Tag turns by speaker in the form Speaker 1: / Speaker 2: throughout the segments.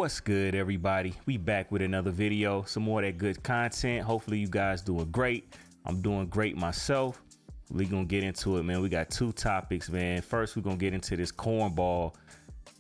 Speaker 1: What's good, everybody? We back with another video, some more of that good content. Hopefully you guys doing great. I'm doing great myself. We gonna get into it, man. We got two topics, man. First, we're gonna get into this cornball,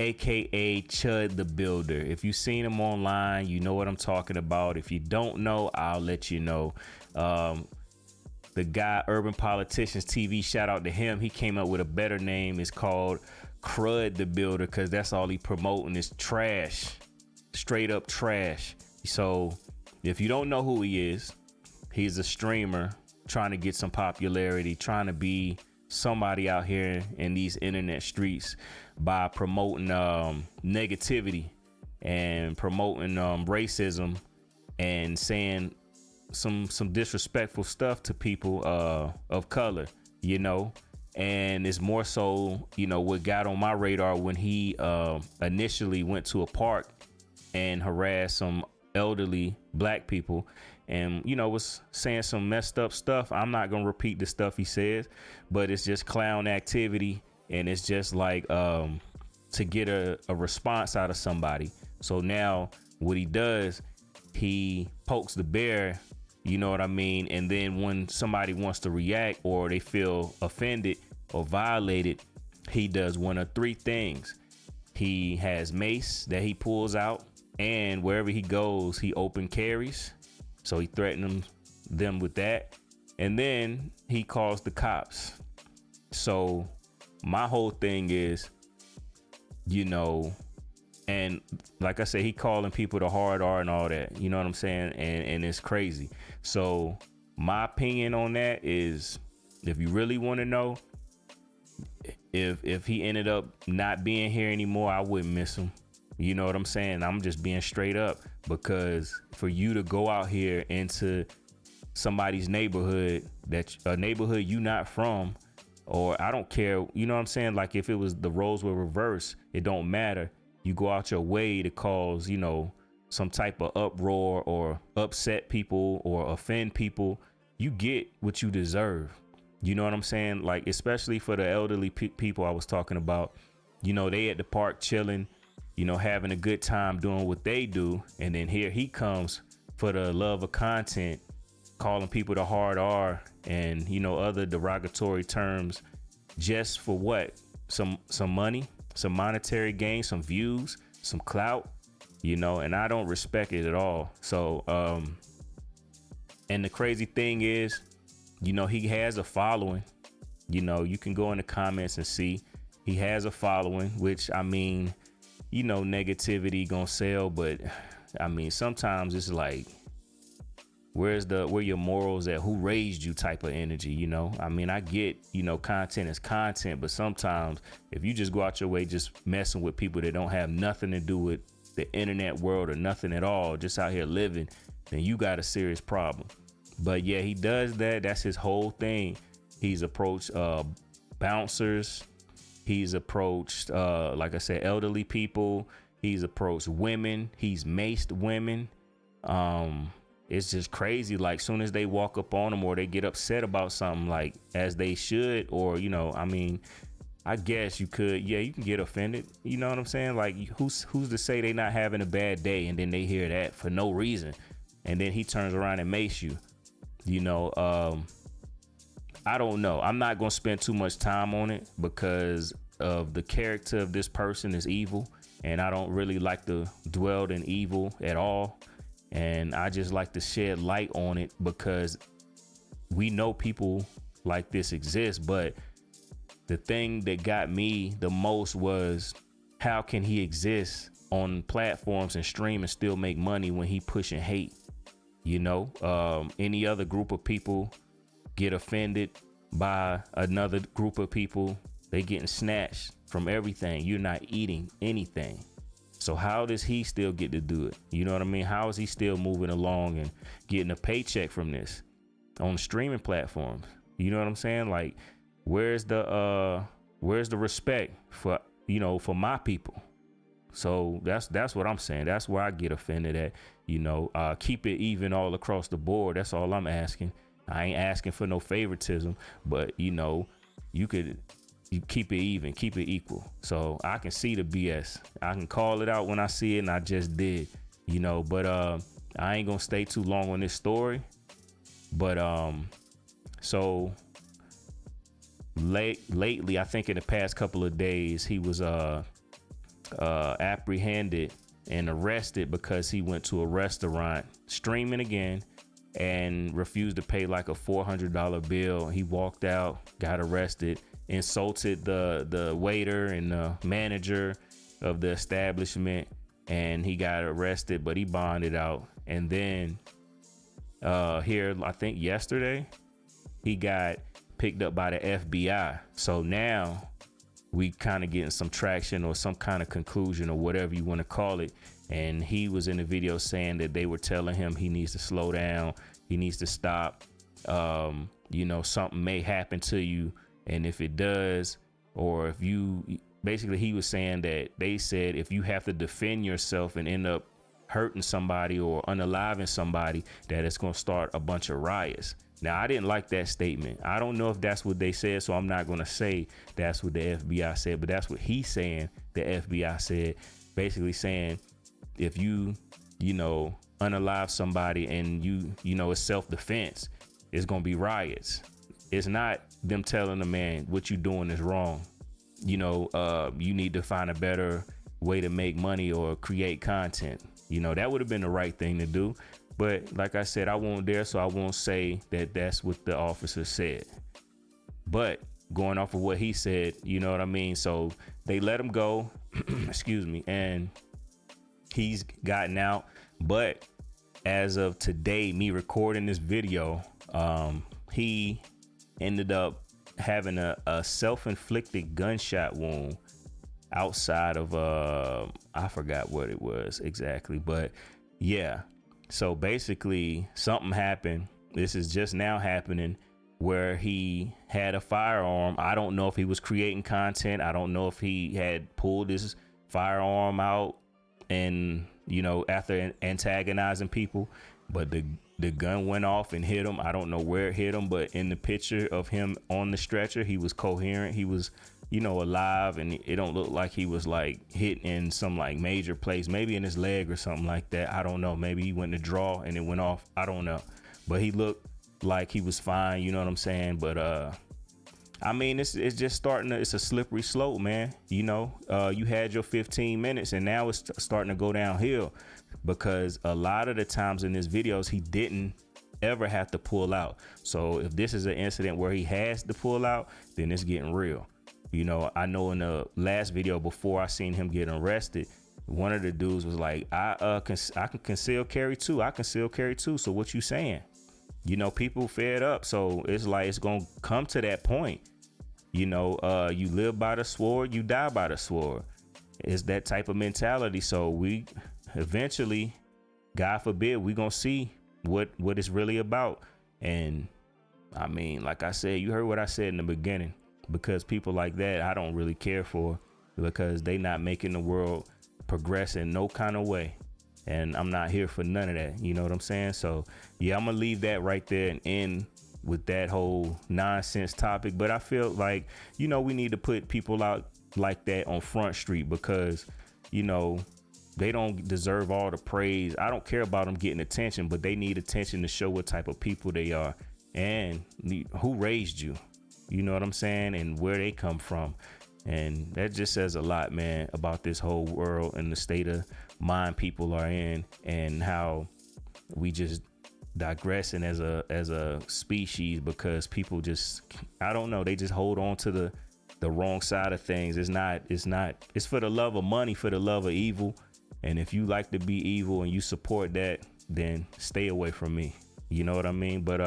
Speaker 1: aka Chud the Builder. If you've seen him online, you know what I'm talking about. If you don't know, I'll let you know. The guy, Urban Politicians TV, shout out to him. He came up with a better name. It's called Chud the Builder, because that's all he promoting is trash, straight up trash. So if you don't know who he is, he's a streamer trying to get some popularity, trying to be somebody out here in these internet streets by promoting negativity and promoting racism and saying some disrespectful stuff to people of color, you know. And it's more so, you know, what got on my radar when he initially went to a park and harassed some elderly black people and, you know, was saying some messed up stuff. I'm not gonna repeat the stuff he says, but it's just clown activity, and it's just like to get a response out of somebody. So now what he does, he pokes the bear, you know what I mean? And then when somebody wants to react or they feel offended or violated, he does one of three things. He has mace that he pulls out, and wherever he goes, he open carries. So he threatened them with that. And then he calls the cops. So my whole thing is, you know, and like I said, he calling people the hard R and all that, you know what I'm saying? And it's crazy. So my opinion on that is, if you really want to know, if he ended up not being here anymore, I wouldn't miss him. You know what I'm saying? I'm just being straight up, because for you to go out here into somebody's neighborhood, that a neighborhood you not from, or I don't care, you know what I'm saying? Like if it was the roles were reversed, it don't matter. You go out your way to cause, you know, some type of uproar or upset people or offend people, you get what you deserve. You know what I'm saying? Like, especially for the elderly people I was talking about, you know, they at the park chilling, you know, having a good time doing what they do. And then here he comes for the love of content, calling people the hard R and, you know, other derogatory terms, just for what? Some money, some monetary gain, some views, some clout, you know, and I don't respect it at all. So, and the crazy thing is, you know, he has a following. You know, you can go in the comments and see he has a following, which, I mean, you know, negativity gonna sell, but I mean, sometimes it's like, where your morals at? Who raised you type of energy, you know? I mean, I get, you know, content is content, but sometimes if you just go out your way just messing with people that don't have nothing to do with the internet world or nothing at all, just out here living, then you got a serious problem. But yeah, he does that. That's his whole thing. He's approached bouncers. He's approached, like I said, elderly people. He's approached women. He's maced women. It's just crazy. Like, soon as they walk up on him or they get upset about something, like, as they should, or, you know, I mean, I guess you could, yeah, you can get offended. You know what I'm saying? Like, who's to say they not having a bad day and then they hear that for no reason, and then he turns around and mace you, you know? I don't know. I'm not going to spend too much time on it because of the character of this person is evil, and I don't really like to dwell in evil at all. And I just like to shed light on it because we know people like this exist. But the thing that got me the most was, how can he exist on platforms and stream and still make money when he pushing hate? You know, any other group of people get offended by another group of people, they getting snatched from everything. You're not eating anything. So how does he still get to do it? You know what I mean? How is he still moving along and getting a paycheck from this on streaming platforms? You know what I'm saying? Like, where's the respect for, you know, for my people? So that's what I'm saying. That's where I get offended at. You know, keep it even all across the board. That's all I'm asking. I ain't asking for no favoritism, but, you know, you could you keep it even, keep it equal. So I can see the BS. I can call it out when I see it, and I just did, you know. But I ain't gonna stay too long on this story. But so lately, I think in the past couple of days, he was apprehended and arrested because he went to a restaurant streaming again and refused to pay like a $400 bill. He walked out, got arrested, insulted the waiter and the manager of the establishment, and he got arrested, but he bonded out. And then here, I think yesterday, he got picked up by the FBI. So now we kind of getting some traction or some kind of conclusion or whatever you want to call it. And he was in the video saying that they were telling him he needs to slow down, he needs to stop. You know, something may happen to you, and if it does, or if you, basically he was saying that they said if you have to defend yourself and end up hurting somebody or unaliving somebody, that it's going to start a bunch of riots. Now, I didn't like that statement. I don't know if that's what they said, so I'm not going to say that's what the FBI said, but that's what he's saying the FBI said, basically saying if you know, unalive somebody and you know, it's self-defense, it's going to be riots. It's not them telling the man what you doing is wrong. You know, you need to find a better way to make money or create content. You know, that would have been the right thing to do. But like I said, I won't dare, so I won't say that that's what the officer said. But going off of what he said, you know what I mean? So they let him go, excuse me, and he's gotten out. But as of today, me recording this video, he ended up having a self-inflicted gunshot wound outside of, I forgot what it was exactly, but yeah. So basically something happened. This is just now happening where he had a firearm. I don't know if he was creating content. I don't know if he had pulled his firearm out and, you know, after antagonizing people, but the gun went off and hit him. I don't know where it hit him, but in the picture of him on the stretcher, he was coherent. He was, you know, alive, and it don't look like he was like hit in some like major place, maybe in his leg or something like that. I don't know. Maybe he went to draw and it went off. I don't know, but he looked like he was fine. You know what I'm saying? But I mean, it's just starting to, it's a slippery slope, man. You know, you had your 15 minutes and now it's starting to go downhill, because a lot of the times in his videos, he didn't ever have to pull out. So if this is an incident where he has to pull out, then it's getting real. You know, I know in the last video before I seen him getting arrested, one of the dudes was like, I can conceal carry too. I conceal carry too. So what you saying? You know, people fed up. So it's like, it's going to come to that point. You know, you live by the sword, you die by the sword. It's that type of mentality. So we eventually, God forbid, we going to see what it's really about. And I mean, like I said, you heard what I said in the beginning. Because people like that, I don't really care for, because they not making the world progress in no kind of way. And I'm not here for none of that. You know what I'm saying? So, yeah, I'm going to leave that right there and end with that whole nonsense topic. But I feel like, you know, we need to put people out like that on Front Street, because, you know, they don't deserve all the praise. I don't care about them getting attention, but they need attention to show what type of people they are and who raised you. You know what I'm saying? And where they come from. And that just says a lot, man, about this whole world and the state of mind people are in, and how we just digressing as a species, because people just, I don't know, they just hold on to the wrong side of things. It's for the love of money, for the love of evil. And if you like to be evil and you support that, then stay away from me. You know what I mean? But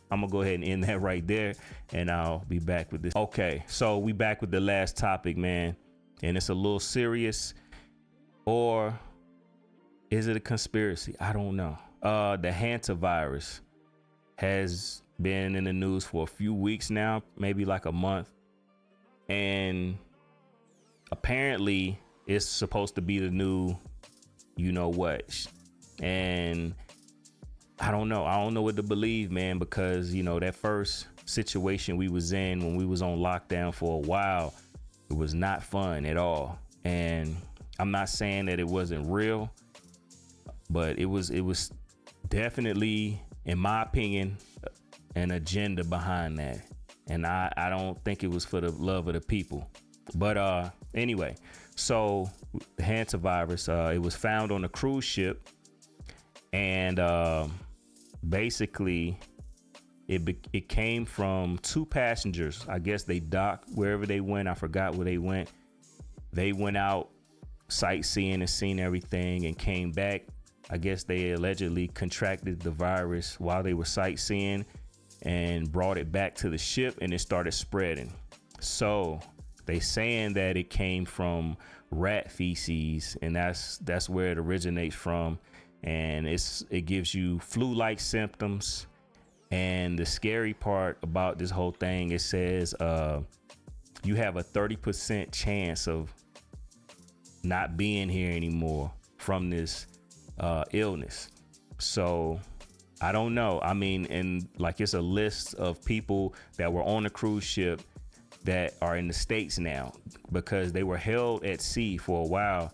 Speaker 1: I'm gonna go ahead and end that right there, and I'll be back with this. Okay, so we back with the last topic, man, and it's a little serious, or is it a conspiracy? I don't know. The hantavirus has been in the news for a few weeks now, maybe like a month, and apparently it's supposed to be the new, you know what, and I don't know what to believe, man, because, you know, that first situation we was in when we was on lockdown for a while, it was not fun at all. And I'm not saying that it wasn't real, but it was definitely, in my opinion, an agenda behind that. And I don't think it was for the love of the people. But anyway, so the hantavirus, it was found on a cruise ship, and basically it came from two passengers. I guess they docked wherever they went. I forgot where they went. They went out sightseeing and seen everything and came back. I guess they allegedly contracted the virus while they were sightseeing and brought it back to the ship, and it started spreading. So they saying that it came from rat feces, and that's where it originates from. And it gives you flu-like symptoms. And the scary part about this whole thing, it says you have a 30% chance of not being here anymore from this illness. So I don't know. I mean, and like, it's a list of people that were on the cruise ship that are in the States now, because they were held at sea for a while,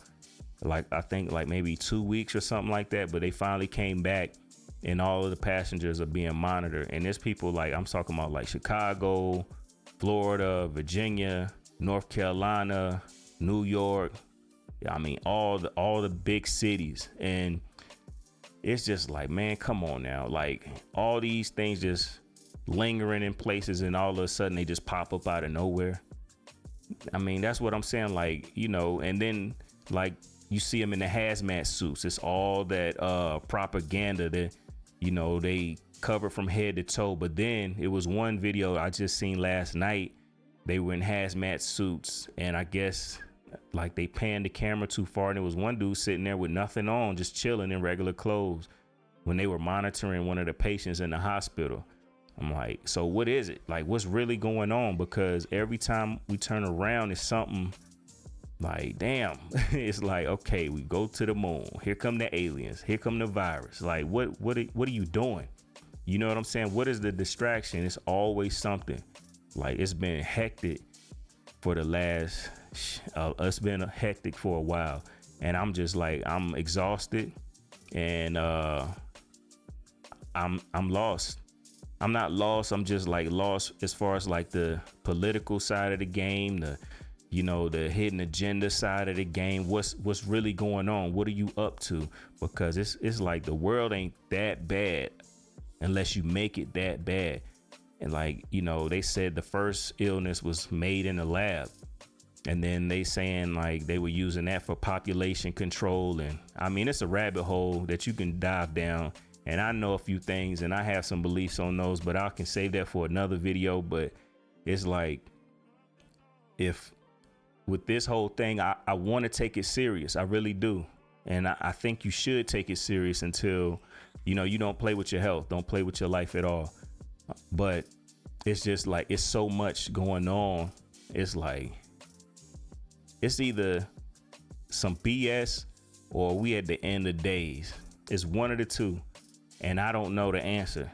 Speaker 1: like I think like maybe 2 weeks or something like that. But they finally came back, and all of the passengers are being monitored. And there's people like, I'm talking about like Chicago, Florida, Virginia, North Carolina, New York. I mean, all the big cities. And it's just like, man, come on now. Like, all these things just lingering in places, and all of a sudden they just pop up out of nowhere. I mean, that's what I'm saying. Like, you know, and then like you see them in the hazmat suits. It's all that propaganda that, you know, they cover from head to toe. But then it was one video I just seen last night. They were in hazmat suits, and I guess like they panned the camera too far, and there was one dude sitting there with nothing on, just chilling in regular clothes when they were monitoring one of the patients in the hospital. I'm like, so what is it? Like, what's really going on? Because every time we turn around, it's something like, damn. It's like, okay, we go to the moon. Here come the aliens. Here come the virus. Like, what are you doing? You know what I'm saying? What is the distraction? It's always something. Like, it's been hectic for the last, it's been hectic for a while. And I'm just like, I'm exhausted, and I'm lost. I'm not lost. I'm just like lost as far as like the political side of the game, the, you know, the hidden agenda side of the game. What's really going on? What are you up to? Because it's like the world ain't that bad unless you make it that bad. And like, you know, they said the first illness was made in a lab, and then they saying like they were using that for population control. And I mean, it's a rabbit hole that you can dive down. And I know a few things, and I have some beliefs on those, but I can save that for another video. But it's like, if with this whole thing, I want to take it serious. I really do. And I think you should take it serious until, you know, you don't play with your health, don't play with your life at all. But it's just like, it's so much going on. It's like, it's either some BS or we at the end of days. It's one of the two. And I don't know the answer,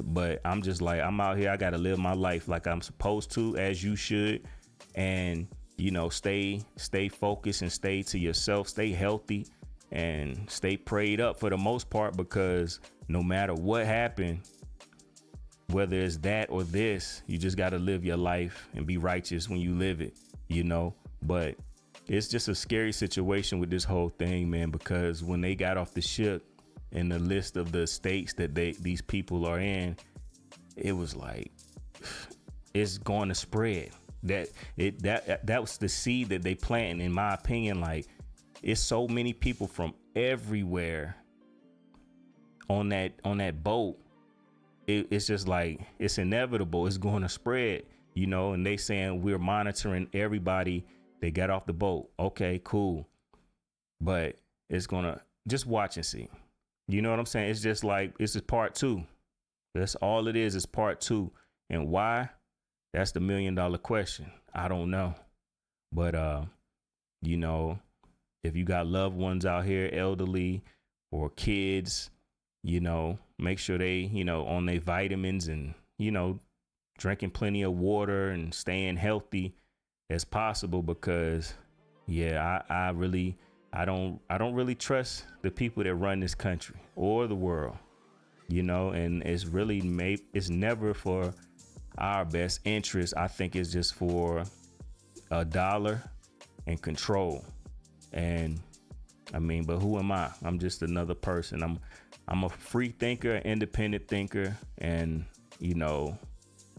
Speaker 1: but I'm just like, I'm out here. I got to live my life like I'm supposed to, as you should. And, you know, stay focused and stay to yourself, stay healthy, and stay prayed up for the most part, because no matter what happened, whether it's that or this, you just got to live your life and be righteous when you live it, you know. But it's just a scary situation with this whole thing, man, because when they got off the ship, in the list of the states that these people are in, it was like, it's going to spread. That was the seed that they planted, in my opinion. Like, it's so many people from everywhere on that boat. It's just like, it's inevitable. It's going to spread, you know. And they saying we're monitoring everybody. They got off the boat. Okay, cool. But it's gonna, just watch and see. You know what I'm saying? It's just like, it's just part 2. That's all it is part 2. And why? That's the $1 million question. I don't know. But, you know, if you got loved ones out here, elderly or kids, you know, make sure they, you know, on their vitamins, and, you know, drinking plenty of water and staying healthy as possible, because yeah, I don't really trust the people that run this country or the world, and it's never for our best interest. I think it's just for a dollar and control. And I mean, but who am I? I'm just another person. I'm a free thinker, independent thinker, and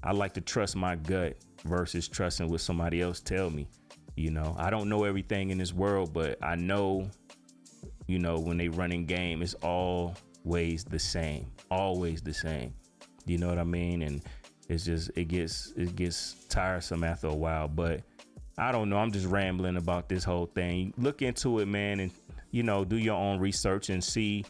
Speaker 1: I like to trust my gut versus trusting what somebody else tell me. I don't know everything in this world, but I know, when they running game, it's always the same. Always the same. You know what I mean? And it's just it gets tiresome after a while. But I don't know. I'm just rambling about this whole thing. Look into it, man, and do your own research and see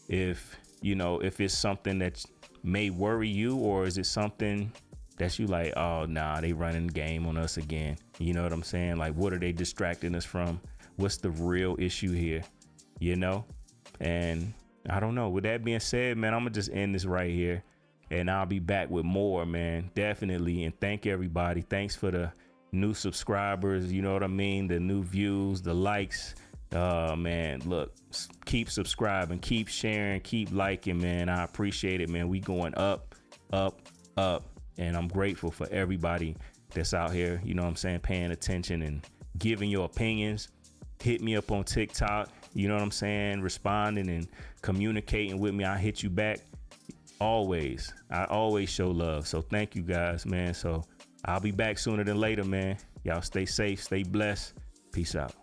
Speaker 1: if it's something that may worry you, or is it something that you like, oh nah, they running game on us again. You know what I'm saying? Like, what are they distracting us from? What's the real issue here? And I don't know. With that being said, man, I'm gonna just end this right here, and I'll be back with more, man. Definitely. And thank everybody. Thanks for the new subscribers. You know what I mean? The new views, the likes. Man, look, keep subscribing, keep sharing, keep liking, man. I appreciate it, man. We going up, up, up. And I'm grateful for everybody that's out here, paying attention and giving your opinions. Hit me up on TikTok, responding and communicating with me. I hit you back always. I always show love. So thank you guys, man. So I'll be back sooner than later, man. Y'all stay safe, stay blessed. Peace out.